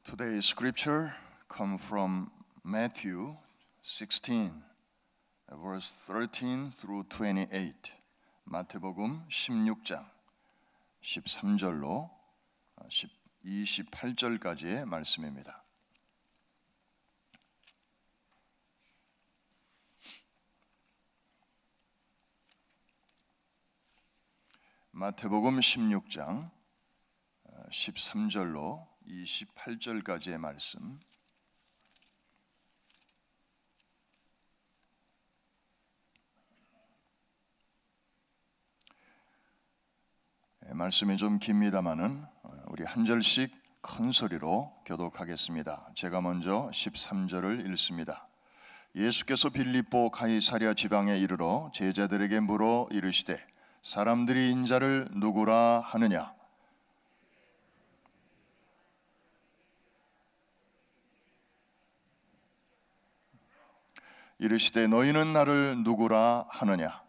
Today's scripture come from Matthew 16, verse 13 through 28. 마태복음 16장 13절로 28절까지의 말씀입니다. 마태복음 16장 13절로 28절까지의 말씀. 말씀이 좀 깁니다마는 우리 한 절씩 큰 소리로 교독하겠습니다. 제가 먼저 13절을 읽습니다. 예수께서 빌립보 가이사랴 지방에 이르러 제자들에게 물어 이르시되 사람들이 인자를 누구라 하느냐? 이르시되 너희는 나를 누구라 하느냐?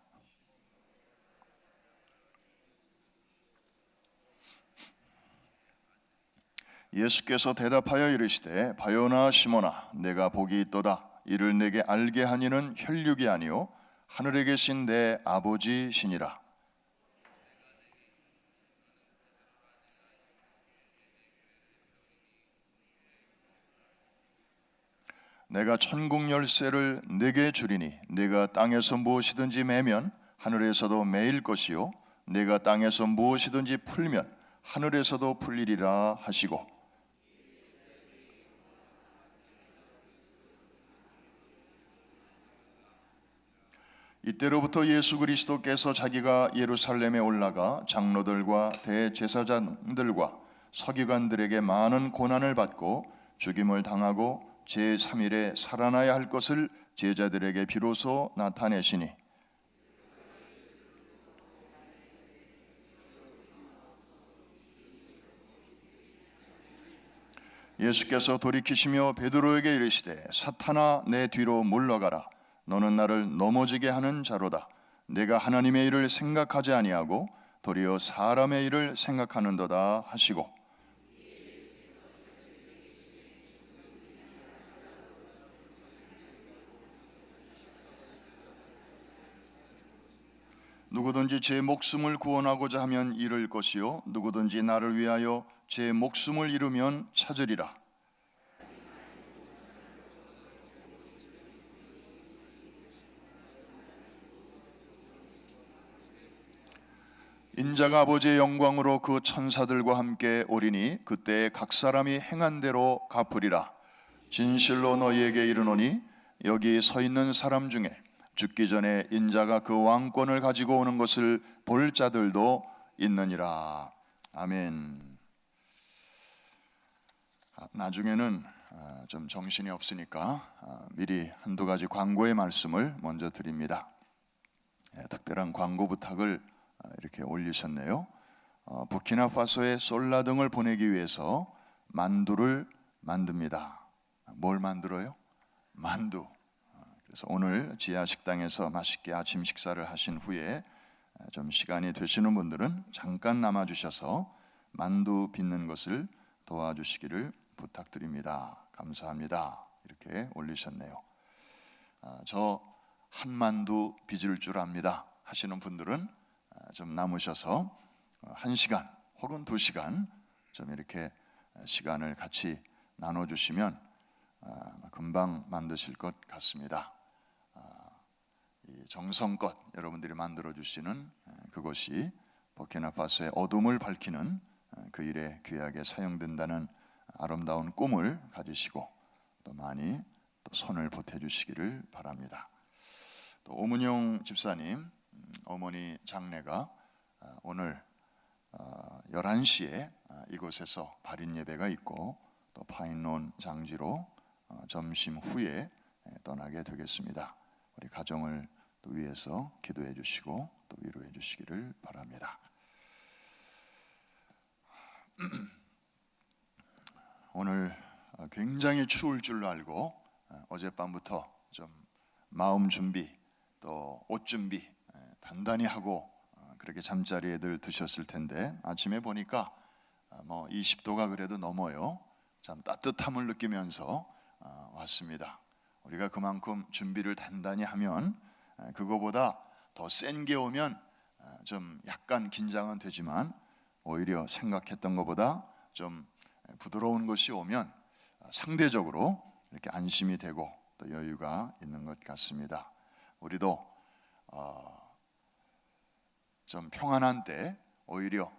예수께서 대답하여 이르시되 바요나 시몬아 내가 복이 있도다. 이를 내게 알게 한 이는 혈육이 아니요 하늘에 계신 내 아버지시니라. 내가 천국 열쇠를 네게 주리니 네가 땅에서 무엇이든지 매면 하늘에서도 매일 것이요 네가 땅에서 무엇이든지 풀면 하늘에서도 풀리리라 하시고 이때로부터 예수 그리스도께서 자기가 예루살렘에 올라가 장로들과 대제사장들과 서기관들에게 많은 고난을 받고 죽임을 당하고 제3일에 살아나야 할 것을 제자들에게 비로소 나타내시니 예수께서 돌이키시며 베드로에게 이르시되 사탄아 내 뒤로 물러가라. 너는 나를 넘어지게 하는 자로다. 내가 하나님의 일을 생각하지 아니하고 도리어 사람의 일을 생각하는도다 하시고 누구든지 제 목숨을 구원하고자 하면 잃을 것이요 누구든지 나를 위하여 제 목숨을 잃으면 찾으리라. 인자가 아버지의 영광으로 그 천사들과 함께 오리니 그때 각 사람이 행한 대로 갚으리라. 진실로 너희에게 이르노니 여기 서 있는 사람 중에 죽기 전에 인자가 그 왕권을 가지고 오는 것을 볼 자들도 있느니라. 아멘. 나중에는 좀 정신이 없으니까 미리 한두 가지 광고의 말씀을 먼저 드립니다. 특별한 광고 부탁을 이렇게 올리셨네요. 부키나파소에 솔라 등을 보내기 위해서 만두를 만듭니다. 뭘 만들어요? 만두. 그래서 오늘 지하 식당에서 맛있게 아침 식사를 하신 후에 좀 시간이 되시는 분들은 잠깐 남아 주셔서 만두 빚는 것을 도와주시기를 부탁드립니다. 감사합니다. 이렇게 올리셨네요. 저 한 만두 빚을 줄 압니다 하시는 분들은 좀 남으셔서 1시간 혹은 2시간 좀 이렇게 시간을 같이 나눠주시면 금방 만드실 것 같습니다. 이 정성껏 여러분들이 만들어주시는 그것이 부키나파소의 어둠을 밝히는 그 일에 귀하게 사용된다는 아름다운 꿈을 가지시고 또 많이 또 손을 보태주시기를 바랍니다. 또 오문용 집사님 어머니 장례가 오늘 11시에 이곳에서 발인 예배가 있고 또 파인론 장지로 점심 후에 떠나게 되겠습니다. 우리 가정을 또 위해서 기도해 주시고 또 위로해 주시기를 바랍니다. 오늘 굉장히 추울 줄 알고 어젯밤부터 좀 마음 준비 또 옷 준비 단단히 하고 그렇게 잠자리에들 드셨을 텐데 아침에 보니까 20도가 그래도 넘어요. 참 따뜻함을 느끼면서 왔습니다. 우리가 그만큼 준비를 단단히 하면 그거보다 더 센 게 오면 좀 약간 긴장은 되지만 오히려 생각했던 것보다 좀 부드러운 것이 오면 상대적으로 이렇게 안심이 되고 또 여유가 있는 것 같습니다. 우리도 좀 평안한 때 오히려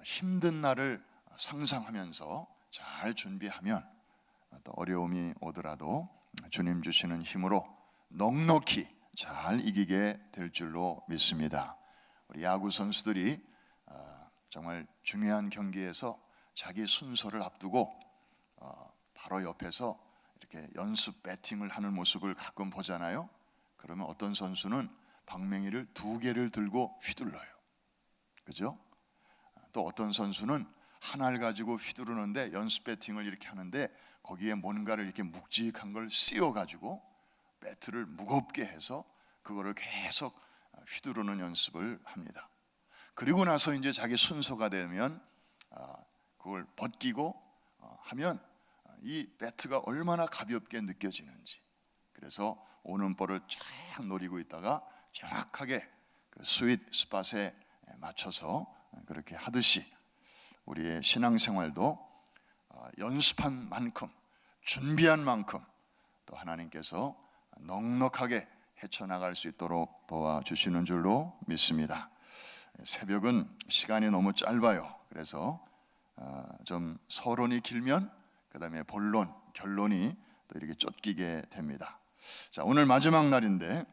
힘든 날을 상상하면서 잘 준비하면 또 어려움이 오더라도 주님 주시는 힘으로 넉넉히 잘 이기게 될 줄로 믿습니다. 우리 야구 선수들이 정말 중요한 경기에서 자기 순서를 앞두고 바로 옆에서 이렇게 연습 배팅을 하는 모습을 가끔 보잖아요. 그러면 어떤 선수는 방망이를 2개를 들고 휘둘러요. 그죠? 또 어떤 선수는 하나를 가지고 휘두르는데 연습 배팅을 이렇게 하는데 거기에 뭔가를 이렇게 묵직한 걸 씌워 가지고 배트를 무겁게 해서 그거를 계속 휘두르는 연습을 합니다. 그리고 나서 이제 자기 순서가 되면 그걸 벗기고 하면 이 배트가 얼마나 가볍게 느껴지는지, 그래서 오는 볼을 쫙 노리고 있다가 정확하게 그 스윗 스팟에 맞춰서 그렇게 하듯이 우리의 신앙생활도 연습한 만큼, 준비한 만큼 또 하나님께서 넉넉하게 헤쳐나갈 수 있도록 도와주시는 줄로 믿습니다. 새벽은 시간이 너무 짧아요. 그래서 좀 서론이 길면 그 다음에 본론, 결론이 또 이렇게 쫓기게 됩니다. 자, 오늘 마지막 날인데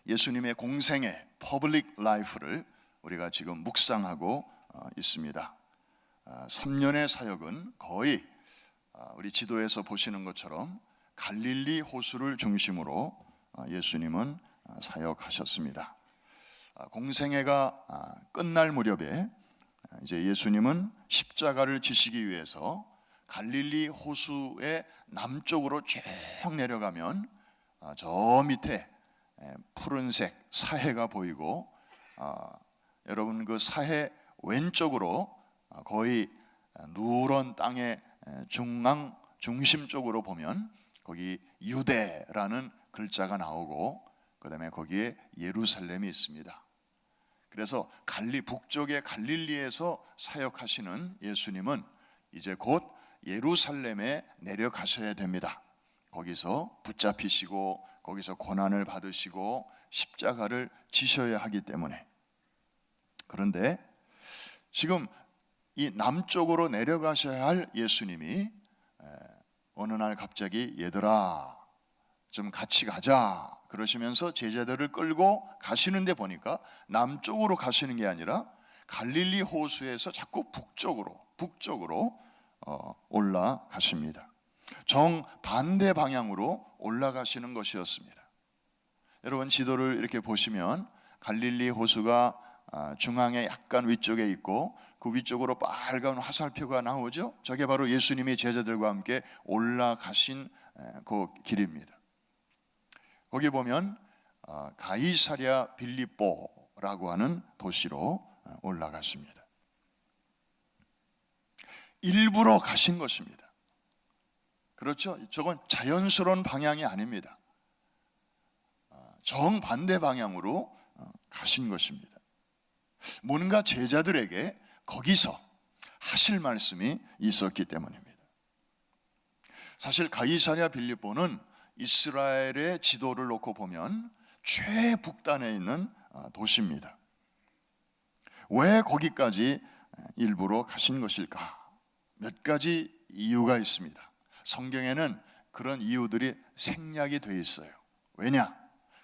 예수님의 공생애, 퍼블릭 라이프를 우리가 지금 묵상하고 있습니다. 3년의 사역은 거의 우리 지도에서 보시는 것처럼 갈릴리 호수를 중심으로 예수님은 사역하셨습니다. 공생애가 끝날 무렵에 이제 예수님은 십자가를 지시기 위해서 갈릴리 호수의 남쪽으로 쭉 내려가면 저 밑에 푸른색 사해가 보이고 여러분 그 사해 왼쪽으로 거의 누런 땅의 중심 쪽으로 보면 거기 유대라는 글자가 나오고 그 다음에 거기에 예루살렘이 있습니다. 그래서 북쪽의 갈릴리에서 사역하시는 예수님은 이제 곧 예루살렘에 내려가셔야 됩니다. 거기서 붙잡히시고 거기서 고난을 받으시고 십자가를 지셔야 하기 때문에. 그런데 지금 이 남쪽으로 내려가셔야 할 예수님이 어느 날 갑자기 얘들아 좀 같이 가자 그러시면서 제자들을 끌고 가시는데 보니까 남쪽으로 가시는 게 아니라 갈릴리 호수에서 자꾸 북쪽으로 올라가십니다. 정반대 방향으로 올라가시는 것이었습니다. 여러분 지도를 이렇게 보시면 갈릴리 호수가 중앙에 약간 위쪽에 있고 그 위쪽으로 빨간 화살표가 나오죠. 저게 바로 예수님이 제자들과 함께 올라가신 그 길입니다. 거기 보면 가이사랴 빌립보라고 하는 도시로 올라가십니다. 일부러 가신 것입니다. 그렇죠? 저건 자연스러운 방향이 아닙니다. 정반대 방향으로 가신 것입니다. 뭔가 제자들에게 거기서 하실 말씀이 있었기 때문입니다. 사실 가이사랴 빌립보는 이스라엘의 지도를 놓고 보면 최북단에 있는 도시입니다. 왜 거기까지 일부러 가신 것일까? 몇 가지 이유가 있습니다. 성경에는 그런 이유들이 생략이 되어 있어요. 왜냐?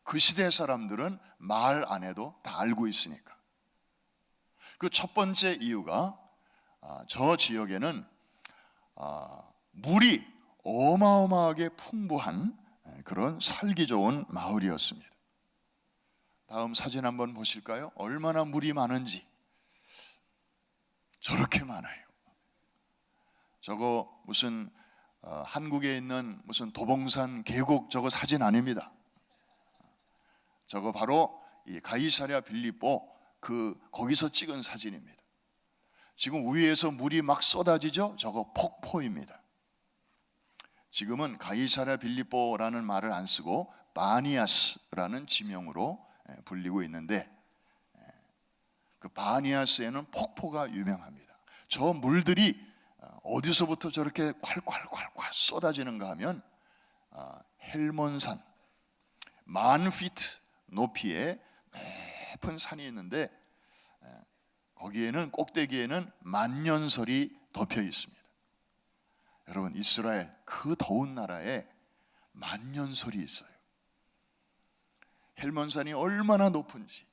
그 시대 사람들은 말 안 해도 다 알고 있으니까. 그 첫 번째 이유가 저 지역에는 물이 어마어마하게 풍부한 그런 살기 좋은 마을이었습니다. 다음 사진 한번 보실까요? 얼마나 물이 많은지. 저렇게 많아요. 저거 무슨 한국에 있는 무슨 도봉산 계곡 저거 사진 아닙니다. 저거 바로 이 가이사랴 빌립보 거기서 찍은 사진입니다. 지금 위에서 물이 막 쏟아지죠? 저거 폭포입니다. 지금은 가이사랴 빌립보라는 말을 안 쓰고 바니아스라는 지명으로 불리고 있는데, 그 바니아스에는 폭포가 유명합니다. 저 물들이 어디서부터 저렇게 콸콸콸콸 쏟아지는가 하면 헬몬산, 10,000피트 높이의 높은 산이 있는데, 거기에는 꼭대기에는 만년설이 덮여 있습니다. 여러분, 이스라엘 그 더운 나라에 만년설이 있어요. 헬몬산이 얼마나 높은지.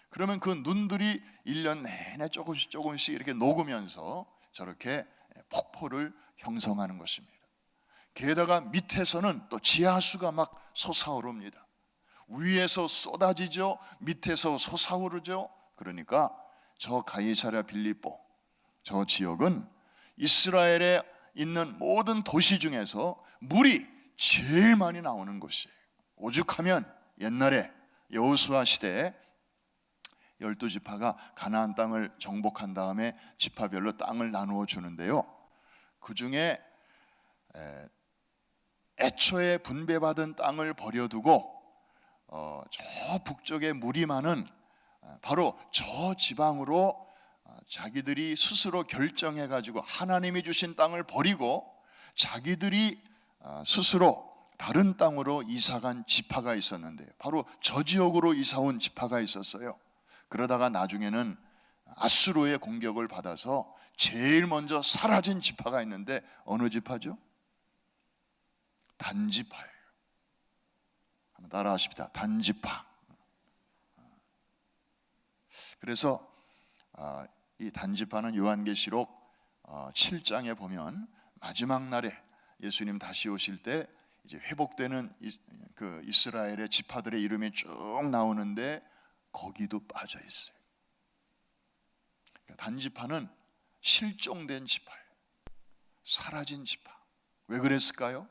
그러면 그 눈들이 1년 내내 조금씩 조금씩 이렇게 녹으면서 저렇게 폭포를 형성하는 것입니다. 게다가 밑에서는 또 지하수가 막 솟아오릅니다. 위에서 쏟아지죠, 밑에서 솟아오르죠. 그러니까 저 가이사랴 빌립보, 저 지역은 이스라엘에 있는 모든 도시 중에서 물이 제일 많이 나오는 곳이에요. 오죽하면 옛날에 여호수아 시대에 12지파가 가나안 땅을 정복한 다음에 지파별로 땅을 나누어 주는데요, 그 중에 애초에 분배받은 땅을 버려두고 저 북쪽에 물이 많은 바로 저 지방으로 자기들이 스스로 결정해가지고 하나님이 주신 땅을 버리고 자기들이 스스로 다른 땅으로 이사간 지파가 있었는데, 바로 저 지역으로 이사온 지파가 있었어요. 그러다가 나중에는 아수르의 공격을 받아서 제일 먼저 사라진 지파가 있는데, 어느 지파죠? 단지파예요. 한번 따라하십시다. 단지파. 그래서 이 단지파는 요한계시록 7장에 보면 마지막 날에 예수님 다시 오실 때 이제 회복되는 그 이스라엘의 지파들의 이름이 쭉 나오는데 거기도 빠져 있어요. 그러니까 단지파는 실종된 지파예요. 사라진 지파. 왜 그랬을까요?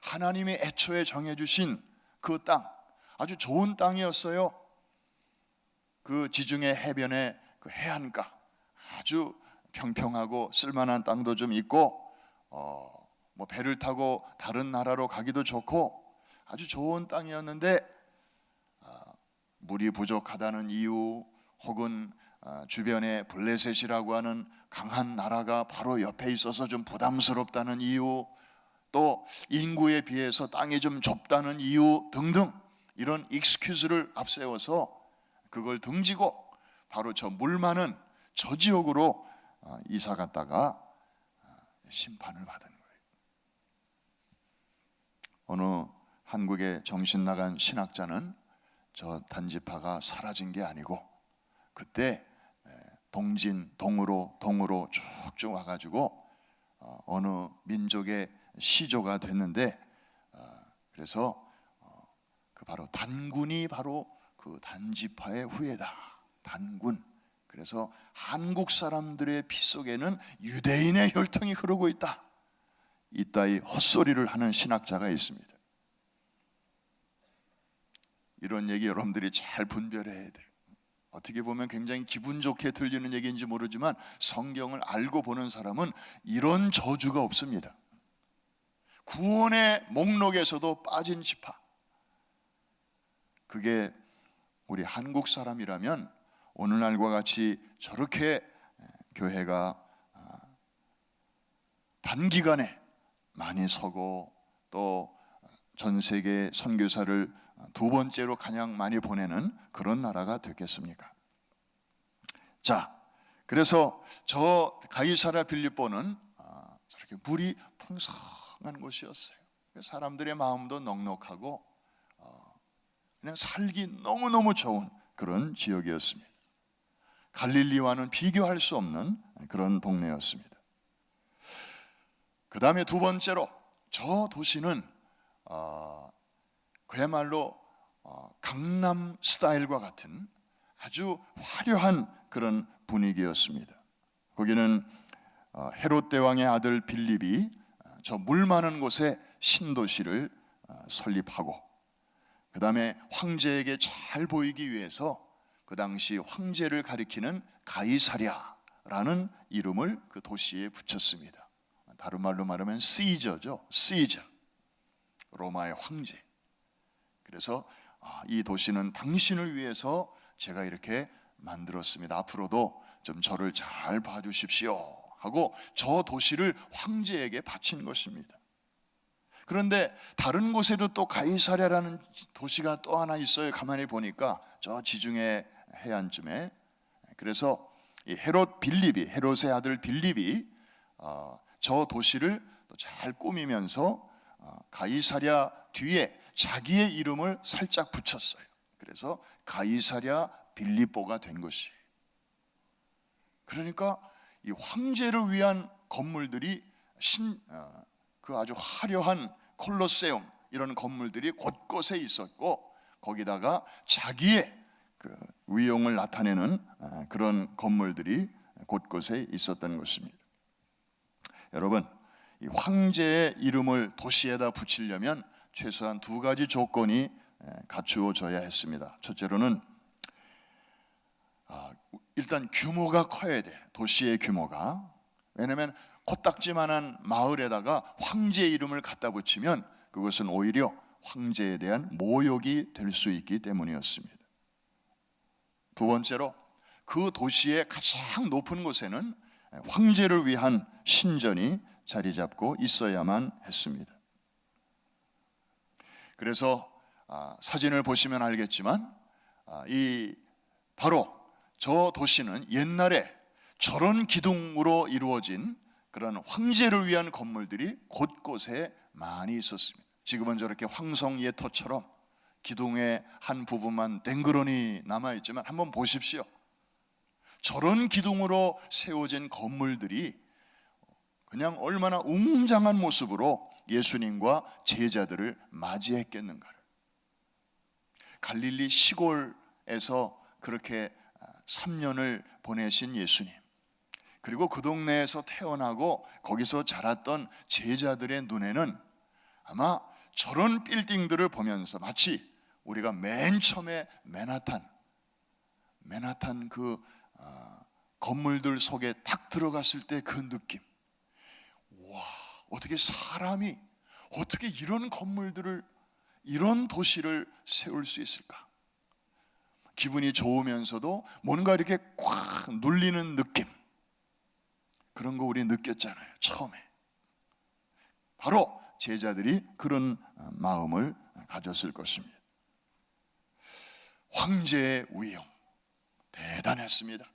하나님이 애초에 정해주신 그 땅, 아주 좋은 땅이었어요. 그 지중해 해변의 그 해안가, 아주 평평하고 쓸만한 땅도 좀 있고, 뭐 배를 타고 다른 나라로 가기도 좋고 아주 좋은 땅이었는데, 물이 부족하다는 이유, 혹은 주변에 블레셋이라고 하는 강한 나라가 바로 옆에 있어서 좀 부담스럽다는 이유, 또 인구에 비해서 땅이 좀 좁다는 이유 등등, 이런 익스큐즈를 앞세워서 그걸 등지고 바로 저 물 많은 저 지역으로 이사 갔다가 심판을 받은 거예요. 어느 한국의 정신 나간 신학자는 저 단지파가 사라진 게 아니고 그때 동으로 쭉쭉 와가지고 어느 민족의 시조가 됐는데, 그래서 그 바로 단군이 바로 그 단지파의 후예다. 단군. 그래서 한국 사람들의 피 속에는 유대인의 혈통이 흐르고 있다. 이따위 헛소리를 하는 신학자가 있습니다. 이런 얘기 여러분들이 잘 분별해야 돼요. 어떻게 보면 굉장히 기분 좋게 들리는 얘기인지 모르지만 성경을 알고 보는 사람은 이런 저주가 없습니다. 구원의 목록에서도 빠진 지파, 그게 우리 한국 사람이라면 오늘날과 같이 저렇게 교회가 단기간에 많이 서고 또 전 세계 선교사를 두 번째로 가장 많이 보내는 그런 나라가 되겠습니까? 자, 그래서 저 가이사랴 빌립보는 저렇게 물이 풍성한 곳이었어요. 사람들의 마음도 넉넉하고 그냥 살기 너무너무 좋은 그런 지역이었습니다. 갈릴리와는 비교할 수 없는 그런 동네였습니다. 그 다음에 두 번째로 저 도시는 그야말로 강남 스타일과 같은 아주 화려한 그런 분위기였습니다. 거기는 헤롯 대왕의 아들 빌립이 저 물 많은 곳에 신도시를 설립하고, 그 다음에 황제에게 잘 보이기 위해서 그 당시 황제를 가리키는 가이사랴라는 이름을 그 도시에 붙였습니다. 다른 말로 말하면 시저죠. 시저, 로마의 황제. 그래서 이 도시는 당신을 위해서 제가 이렇게 만들었습니다. 앞으로도 좀 저를 잘 봐주십시오 하고 저 도시를 황제에게 바친 것입니다. 그런데 다른 곳에도 또 가이사랴라는 도시가 또 하나 있어요. 가만히 보니까 저 지중해 해안쯤에. 그래서 이 헤롯의 아들 빌립이 저 도시를 잘 꾸미면서 가이사랴 뒤에 자기의 이름을 살짝 붙였어요. 그래서 가이사랴 빌립보가 된 것이에요. 그러니까 이 황제를 위한 건물들이 그 아주 화려한 콜로세움 이런 건물들이 곳곳에 있었고, 거기다가 자기의 그 위용을 나타내는 그런 건물들이 곳곳에 있었던 것입니다. 여러분, 이 황제의 이름을 도시에다 붙이려면 최소한 두 가지 조건이 갖추어져야 했습니다. 첫째로는 일단 규모가 커야 돼. 도시의 규모가. 왜냐하면 코딱지만한 마을에다가 황제의 이름을 갖다 붙이면 그것은 오히려 황제에 대한 모욕이 될 수 있기 때문이었습니다. 두 번째로 그 도시의 가장 높은 곳에는 황제를 위한 신전이 자리 잡고 있어야만 했습니다. 그래서 사진을 보시면 알겠지만 바로 저 도시는 옛날에 저런 기둥으로 이루어진 그런 황제를 위한 건물들이 곳곳에 많이 있었습니다. 지금은 저렇게 황성예터처럼 기둥의 한 부분만 댕그러니 남아있지만 한번 보십시오. 저런 기둥으로 세워진 건물들이 그냥 얼마나 웅장한 모습으로 예수님과 제자들을 맞이했겠는가를. 갈릴리 시골에서 그렇게 3년을 보내신 예수님, 그리고 그 동네에서 태어나고 거기서 자랐던 제자들의 눈에는 아마 저런 빌딩들을 보면서 마치 우리가 맨 처음에 맨하탄 그 건물들 속에 딱 들어갔을 때 그 느낌, 와, 어떻게 이런 건물들을, 이런 도시를 세울 수 있을까? 기분이 좋으면서도 뭔가 이렇게 꽉 눌리는 느낌, 그런 거 우리 느꼈잖아요, 처음에. 바로 제자들이 그런 마음을 가졌을 것입니다. 황제의 위용 대단했습니다.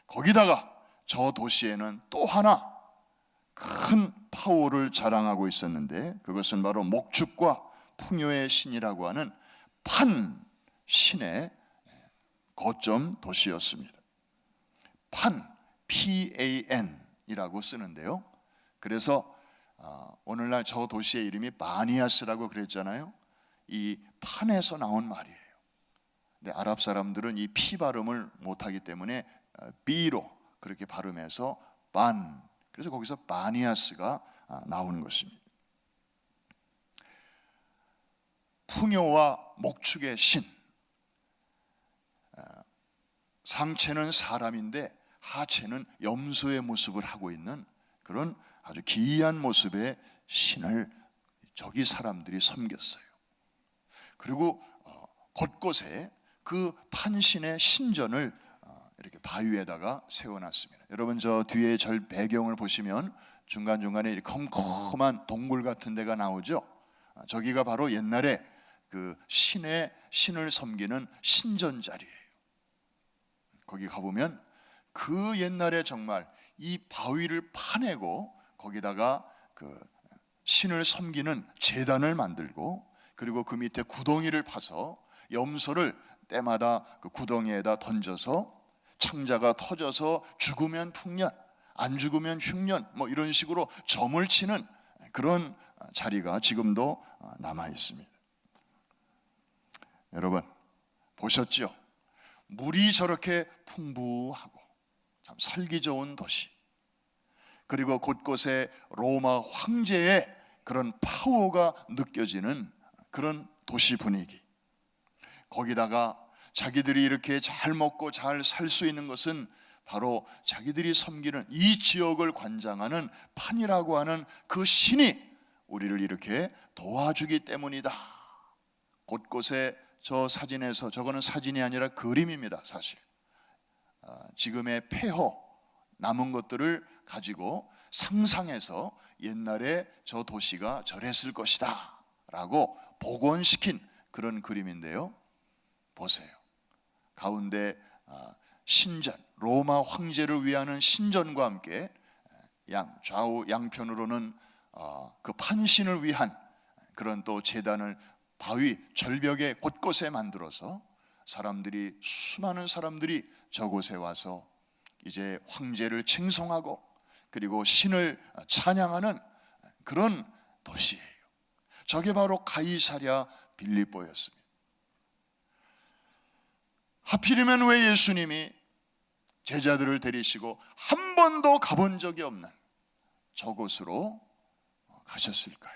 거기다가 저 도시에는 또 하나 큰 파워를 자랑하고 있었는데, 그것은 바로 목축과 풍요의 신이라고 하는 판 신의 거점 도시였습니다. 판, PAN이라고 쓰는데요. 그래서 오늘날 저 도시의 이름이 바니아스라고 그랬잖아요. 이 판에서 나온 말이에요. 근데 아랍 사람들은 이 P 발음을 못하기 때문에 B로 그렇게 발음해서 반, 그래서 거기서 바니아스가 나오는 것입니다. 풍요와 목축의 신, 상체는 사람인데 하체는 염소의 모습을 하고 있는 그런 아주 기이한 모습의 신을 저기 사람들이 섬겼어요. 그리고 곳곳에 그 판신의 신전을 이렇게 바위에다가 세워놨습니다. 여러분, 저 뒤에 절 배경을 보시면 중간중간에 이렇게 컴컴한 동굴 같은 데가 나오죠. 저기가 바로 옛날에 그 신을 섬기는 신전 자리예요. 거기 가보면 그 옛날에 정말 이 바위를 파내고 거기다가 그 신을 섬기는 제단을 만들고, 그리고 그 밑에 구덩이를 파서 염소를 때마다 그 구덩이에다 던져서 창자가 터져서 죽으면 풍년, 안 죽으면 흉년, 뭐 이런 식으로 점을 치는 그런 자리가 지금도 남아 있습니다. 여러분 보셨죠? 물이 저렇게 풍부하고 참 살기 좋은 도시, 그리고 곳곳에 로마 황제의 그런 파워가 느껴지는 그런 도시 분위기, 거기다가 자기들이 이렇게 잘 먹고 잘 살 수 있는 것은 바로 자기들이 섬기는 이 지역을 관장하는 판이라고 하는 그 신이 우리를 이렇게 도와주기 때문이다. 곳곳에 저 사진에서, 저거는 사진이 아니라 그림입니다. 사실 지금의 폐허 남은 것들을 가지고 상상해서 옛날에 저 도시가 저랬을 것이다 라고 복원시킨 그런 그림인데요. 보세요. 가운데 신전, 로마 황제를 위하는 신전과 함께 좌우 양편으로는 그 판신을 위한 그런 또 제단을 바위 절벽에 곳곳에 만들어서 수많은 사람들이 저곳에 와서 이제 황제를 칭송하고 그리고 신을 찬양하는 그런 도시예요. 저게 바로 가이사랴 빌립보였습니다. 하필이면 왜 예수님이 제자들을 데리시고 한 번도 가본 적이 없는 저곳으로 가셨을까요?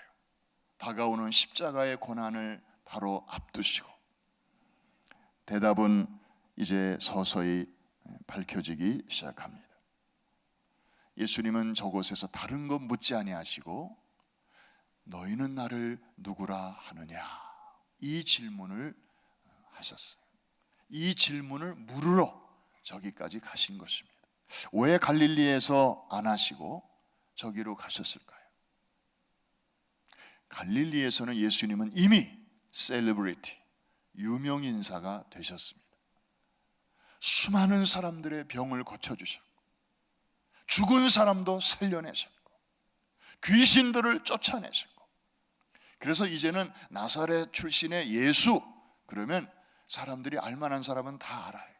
다가오는 십자가의 고난을 바로 앞두시고. 대답은 이제 서서히 밝혀지기 시작합니다. 예수님은 저곳에서 다른 것 묻지 아니하시고 너희는 나를 누구라 하느냐, 이 질문을 하셨어요. 이 질문을 물으러 저기까지 가신 것입니다. 왜 갈릴리에서 안 하시고 저기로 가셨을까요? 갈릴리에서는 예수님은 이미 셀레브리티, 유명인사가 되셨습니다. 수많은 사람들의 병을 고쳐주셨고 죽은 사람도 살려내셨고 귀신들을 쫓아내셨고, 그래서 이제는 나사렛 출신의 예수 그러면 사람들이 알만한 사람은 다 알아요.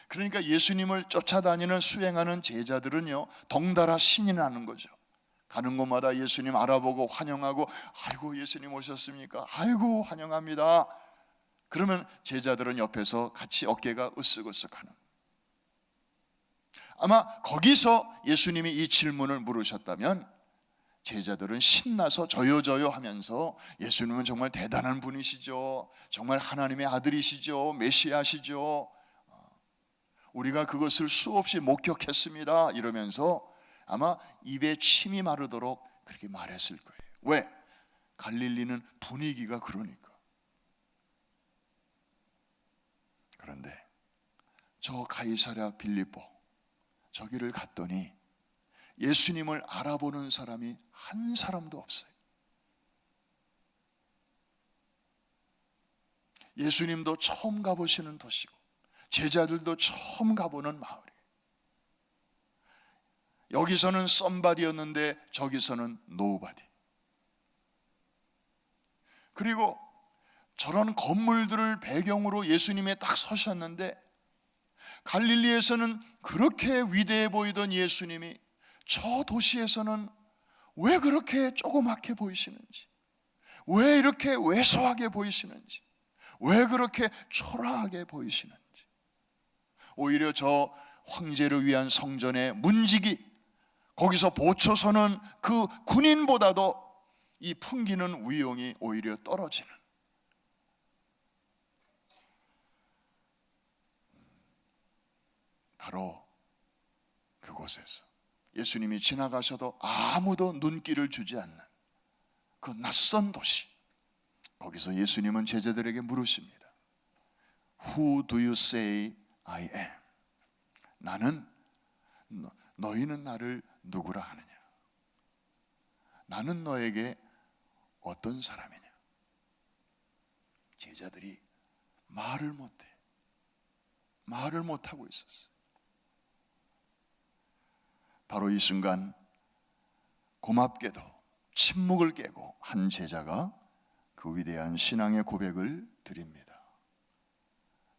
그러니까 예수님을 쫓아다니는 수행하는 제자들은요 덩달아 신이 나는 거죠. 가는 곳마다 예수님 알아보고 환영하고, 아이고 예수님 오셨습니까? 아이고 환영합니다. 그러면 제자들은 옆에서 같이 어깨가 으쓱으쓱하는. 아마 거기서 예수님이 이 질문을 물으셨다면 제자들은 신나서 저요저요 하면서 예수님은 정말 대단한 분이시죠, 정말 하나님의 아들이시죠, 메시아시죠, 우리가 그것을 수없이 목격했습니다 이러면서 아마 입에 침이 마르도록 그렇게 말했을 거예요. 왜? 갈릴리는 분위기가 그러니까. 그런데 저 가이사랴 빌립보 저기를 갔더니 예수님을 알아보는 사람이 한 사람도 없어요. 예수님도 처음 가보시는 도시고 제자들도 처음 가보는 마을이에요. 여기서는 썸바디였는데 저기서는 노바디. 그리고 저런 건물들을 배경으로 예수님이 딱 서셨는데 갈릴리에서는 그렇게 위대해 보이던 예수님이 저 도시에서는 왜 그렇게 조그맣게 보이시는지, 왜 이렇게 왜소하게 보이시는지, 왜 그렇게 초라하게 보이시는지. 오히려 저 황제를 위한 성전의 문지기, 거기서 보초 서는 그 군인보다도 이 풍기는 위용이 오히려 떨어지는, 바로 그곳에서 예수님이 지나가셔도 아무도 눈길을 주지 않는 그 낯선 도시, 거기서 예수님은 제자들에게 물으십니다. Who do you say I am? 너희는 나를 누구라 하느냐? 나는 너에게 어떤 사람이냐? 제자들이 말을 못하고 있었어요. 바로 이 순간 고맙게도 침묵을 깨고 한 제자가 그 위대한 신앙의 고백을 드립니다.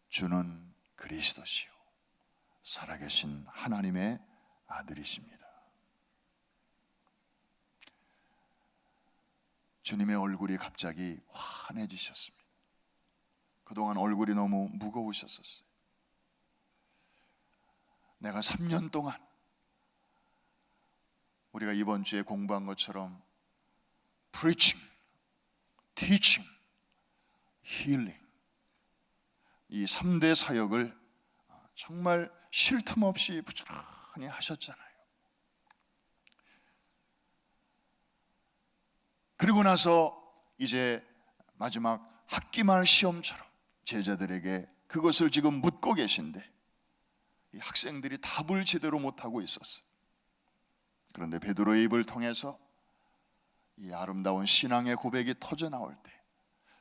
주는 그리스도시요 살아계신 하나님의 아들이십니다. 주님의 얼굴이 갑자기 환해지셨습니다. 그동안 얼굴이 너무 무거우셨었어요. 내가 3년 동안 우리가 이번 주에 공부한 것처럼 preaching, teaching, healing, 이 3대 사역을 정말 쉴 틈 없이 부지런히 하셨잖아요. 그리고 나서 이제 마지막 학기말 시험처럼 제자들에게 그것을 지금 묻고 계신데 이 학생들이 답을 제대로 못하고 있었어요. 그런데 베드로의 입을 통해서 이 아름다운 신앙의 고백이 터져 나올 때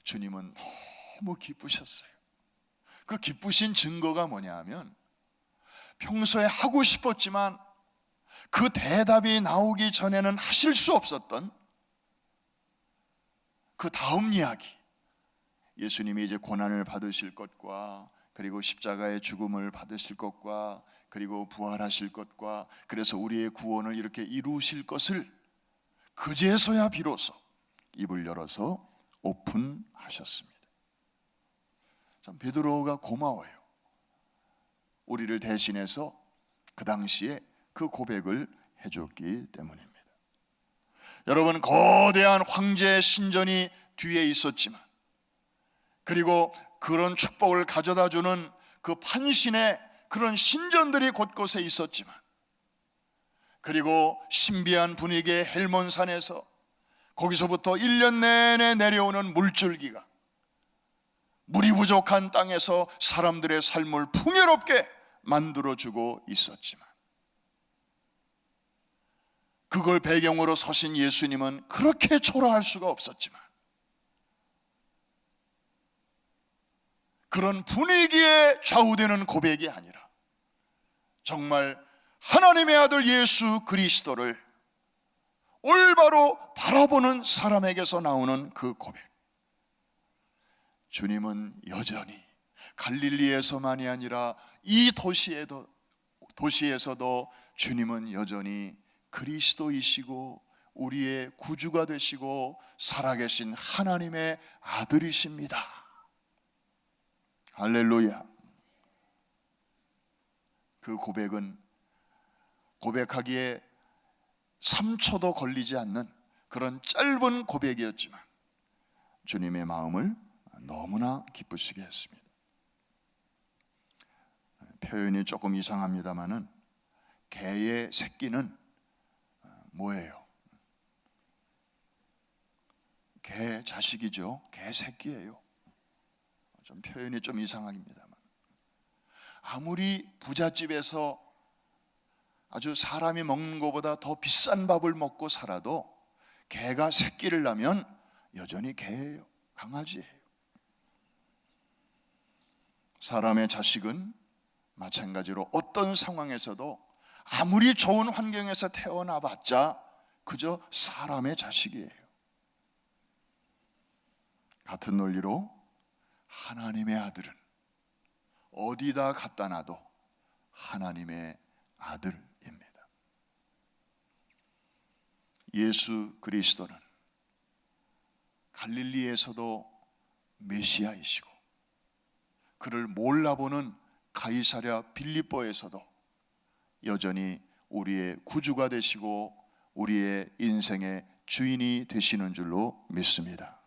주님은 너무 기쁘셨어요. 그 기쁘신 증거가 뭐냐 하면 평소에 하고 싶었지만 그 대답이 나오기 전에는 하실 수 없었던 그 다음 이야기, 예수님이 이제 고난을 받으실 것과 그리고 십자가의 죽음을 받으실 것과 그리고 부활하실 것과 그래서 우리의 구원을 이렇게 이루실 것을 그제서야 비로소 입을 열어서 오픈하셨습니다. 참 베드로가 고마워요. 우리를 대신해서 그 당시에 그 고백을 해줬기 때문입니다. 여러분, 거대한 황제의 신전이 뒤에 있었지만 그리고 그런 축복을 가져다주는 그 판신의 그런 신전들이 곳곳에 있었지만 그리고 신비한 분위기의 헬몬산에서 거기서부터 1년 내내 내려오는 물줄기가 물이 부족한 땅에서 사람들의 삶을 풍요롭게 만들어주고 있었지만 그걸 배경으로 서신 예수님은 그렇게 초라할 수가 없었지만 그런 분위기에 좌우되는 고백이 아니라 정말 하나님의 아들 예수 그리스도를 올바로 바라보는 사람에게서 나오는 그 고백. 주님은 여전히 갈릴리에서만이 아니라 이 도시에서도 주님은 여전히 그리스도이시고 우리의 구주가 되시고 살아계신 하나님의 아들이십니다. 할렐루야. 그 고백은 고백하기에 3초도 걸리지 않는 그런 짧은 고백이었지만 주님의 마음을 너무나 기쁘시게 했습니다. 표현이 조금 이상합니다마는 개의 새끼는 뭐예요? 개 자식이죠. 개 새끼예요. 좀 표현이 좀 이상합니다만 아무리 부잣집에서 아주 사람이 먹는 것보다 더 비싼 밥을 먹고 살아도 개가 새끼를 낳으면 여전히 개예요. 강아지예요. 사람의 자식은 마찬가지로 어떤 상황에서도 아무리 좋은 환경에서 태어나봤자 그저 사람의 자식이에요. 같은 논리로 하나님의 아들은 어디다 갖다 놔도 하나님의 아들입니다. 예수 그리스도는 갈릴리에서도 메시아이시고 그를 몰라보는 가이사랴 빌립보에서도 여전히 우리의 구주가 되시고 우리의 인생의 주인이 되시는 줄로 믿습니다.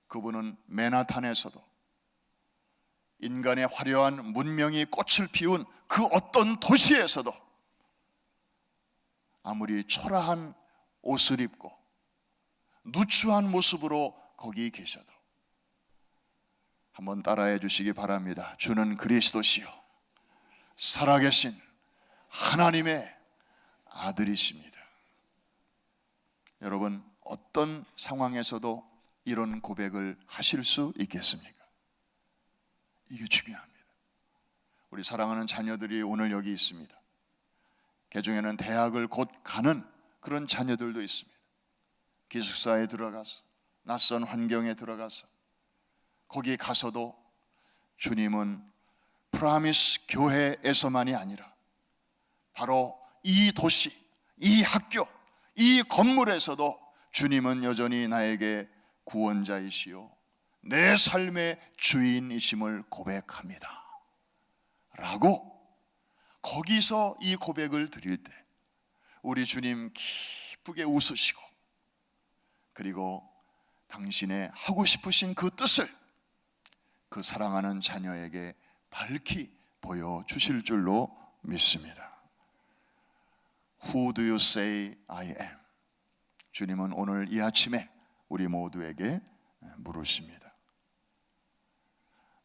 그분은 맨하탄에서도 인간의 화려한 문명이 꽃을 피운 그 어떤 도시에서도 아무리 초라한 옷을 입고 누추한 모습으로 거기 계셔도 한번 따라해 주시기 바랍니다. 주는 그리스도시요 살아계신 하나님의 아들이십니다. 여러분, 어떤 상황에서도 이런 고백을 하실 수 있겠습니까? 이게 중요합니다. 우리 사랑하는 자녀들이 오늘 여기 있습니다. 개중에는 대학을 곧 가는 그런 자녀들도 있습니다. 기숙사에 들어가서 낯선 환경에 들어가서 거기 가서도 주님은 프라미스 교회에서만이 아니라 바로 이 도시, 이 학교, 이 건물에서도 주님은 여전히 나에게 구원자이시요 내 삶의 주인이심을 고백합니다 라고 거기서 이 고백을 드릴 때 우리 주님 기쁘게 웃으시고 그리고 당신의 하고 싶으신 그 뜻을 그 사랑하는 자녀에게 밝히 보여주실 줄로 믿습니다. Who do you say I am? 주님은 오늘 이 아침에 우리 모두에게 물으십니다.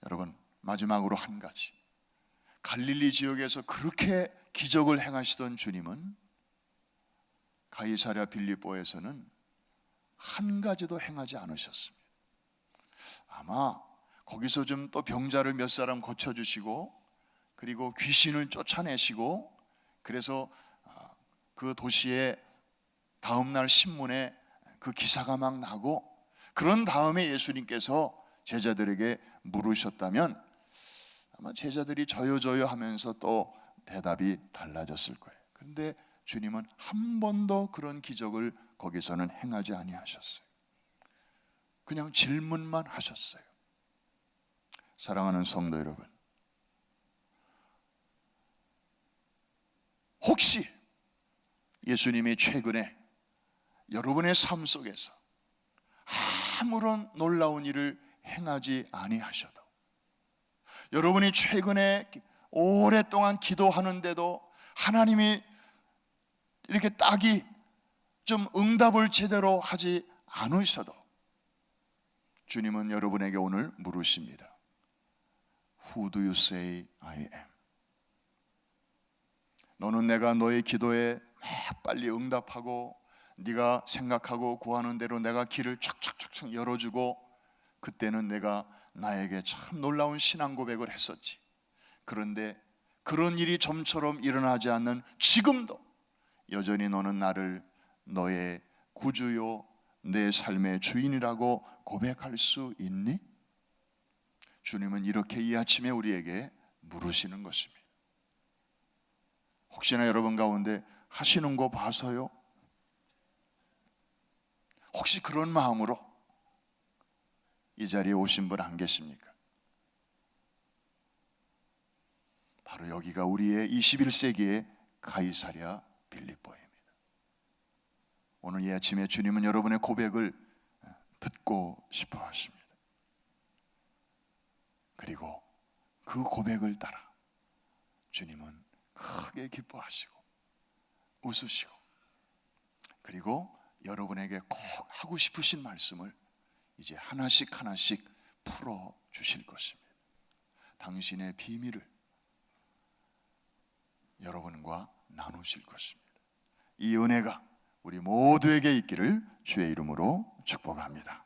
여러분, 마지막으로 한 가지, 갈릴리 지역에서 그렇게 기적을 행하시던 주님은 가이사랴 빌립보에서는 한 가지도 행하지 않으셨습니다. 아마 거기서 좀 또 병자를 몇 사람 고쳐주시고, 그리고 귀신을 쫓아내시고, 그래서 그 도시의 다음날 신문에 그 기사가 막 나고, 그런 다음에 예수님께서 제자들에게 물으셨다면 아마 제자들이 저요 하면서 또 대답이 달라졌을 거예요. 그런데 주님은 한 번도 그런 기적을 거기서는 행하지 아니하셨어요. 그냥 질문만 하셨어요. 사랑하는 성도 여러분, 혹시 예수님이 최근에 여러분의 삶 속에서 아무런 놀라운 일을 행하지 아니하셔도, 여러분이 최근에 오랫동안 기도하는데도 하나님이 이렇게 딱이 좀 응답을 제대로 하지 않으셔도 주님은 여러분에게 오늘 물으십니다. Who do you say I am? 너는 내가 너의 기도에 빨리 응답하고 네가 생각하고 구하는 대로 내가 길을 촥촥촥 열어주고, 그때는 내가 나에게 참 놀라운 신앙 고백을 했었지. 그런데 그런 일이 좀처럼 일어나지 않는 지금도 여전히 너는 나를 너의 구주요 내 삶의 주인이라고 고백할 수 있니? 주님은 이렇게 이 아침에 우리에게 물으시는 것입니다. 혹시나 여러분 가운데 하시는 거 봐서요, 혹시 그런 마음으로 이 자리에 오신 분 안 계십니까? 바로 여기가 우리의 21세기의 가이사랴 빌립보입니다. 오늘 이 아침에 주님은 여러분의 고백을 듣고 싶어 하십니다. 그리고 그 고백을 따라 주님은 크게 기뻐하시고 웃으시고, 그리고 여러분에게 꼭 하고 싶으신 말씀을 이제 하나씩 풀어 주실 것입니다. 당신의 비밀을 여러분과 나누실 것입니다. 이 은혜가 우리 모두에게 있기를 주의 이름으로 축복합니다.